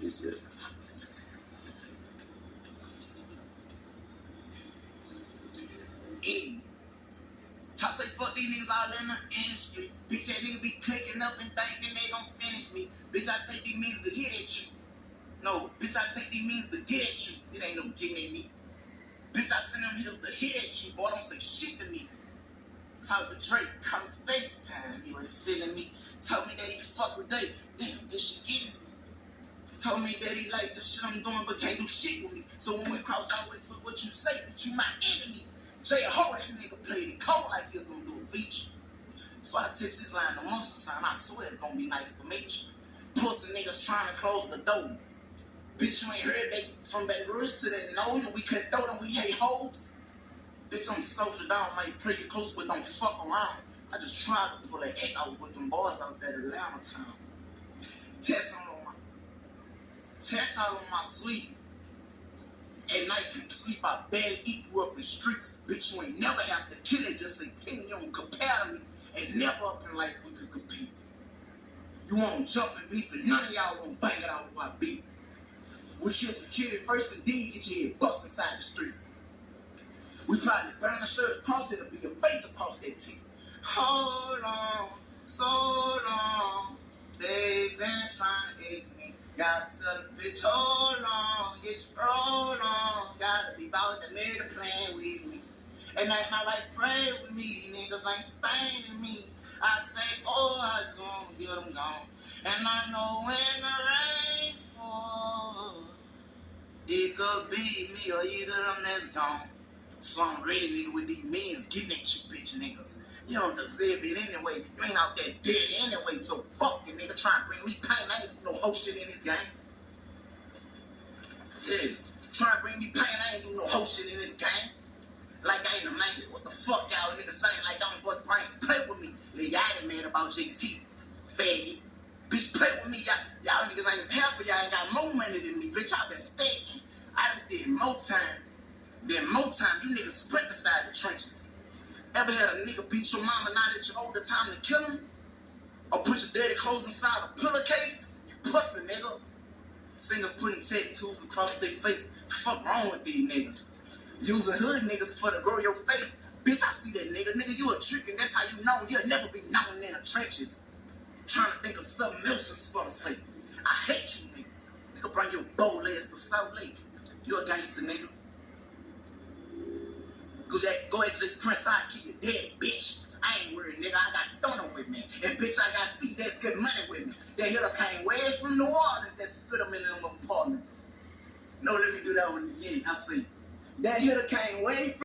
Is it? Hey, talk say fuck these niggas all in the industry. Bitch, that nigga be clicking up and thinking they gon' finish me. Bitch, I take these means to hit at you. No, bitch, I take these means to get at you. It ain't no getting at me. Bitch, I send them hitters to hit at you. Boy, don't say shit to me. Talk to Drake, call his FaceTime. He wasn't feeling me. Told me that he fuck with Dave. Damn, this shit getting me. Told me that he like the shit I'm doing, but can't do shit with me. So when we cross, always with what you say, bitch, you my enemy. Jay Ho, that nigga played it cold like he was gonna do a feature. So I text this line to Monster Sign. I swear it's gonna be nice to meet you. Pussy niggas trying to close the door. Bitch, you ain't heard they from Baton Rouge to that know we could throw them, we hate hoes. Bitch, I'm soldier down, might play you close, but don't fuck around. I just tried to pull an egg out with them boys out there in Atlanta town. Test out on my sleeve. At night, can't sleep, I barely eat, grew up in the streets. Bitch, you ain't never have to kill it, just say 10, you don't compare to me. And never up in life we could compete. You won't jump and beef, and none of y'all won't bang it out with my beat. We kill security first, and then get your head bust inside the street. We probably burn a shirt across it, or be your face across that teeth. Hold on, so long, they've been trying to ace me. Gotta tell the bitch, hold on, get your roll on. Gotta be about the nigga playing with me. And like my life pray with me, these niggas ain't sustaining me. I say, oh, I just gonna get them gone. And I know when the rain falls, it could be me or either of them that's gone. So I'm ready, nigga, with these means getting at you bitch niggas. You don't deserve it anyway. You ain't out there dead anyway, so fuck you, nigga. Trying to bring me pain. I ain't do no whole shit in this game. Yeah, trying to bring me pain. I ain't do no whole shit in this game. Like I ain't a man. What the fuck y'all niggas saying like I'm bust brains? Play with me. Yeah, y'all ain't mad about JT. Faggot. Bitch, play with me. Y'all niggas ain't half of y'all ain't got more money than me. Bitch, I been stacking. I done did more time. Then more time, you niggas sprint inside the trenches. Ever had a nigga beat your mama now that you're older, time to kill him? Or put your dirty clothes inside a pillowcase? You pussy, nigga. Singer putting tattoos across their face. Fuck wrong with these niggas? Using hood niggas for to grow your face. Bitch, I see that nigga. Nigga, you a trick and that's how you know. You'll never be known in the trenches. Trying to think of something else just for the sake. I hate you niggas. Nigga, bring your bold ass to South Lake. You a gangster, nigga. Go actually Prince I keep you dead, bitch. I ain't worried, nigga. I got Stoner with me. And bitch, I got feet that's good money with me. That hitter came way from New Orleans that spit them in them apartments. No, let me do that one again. I see. That hitter came way from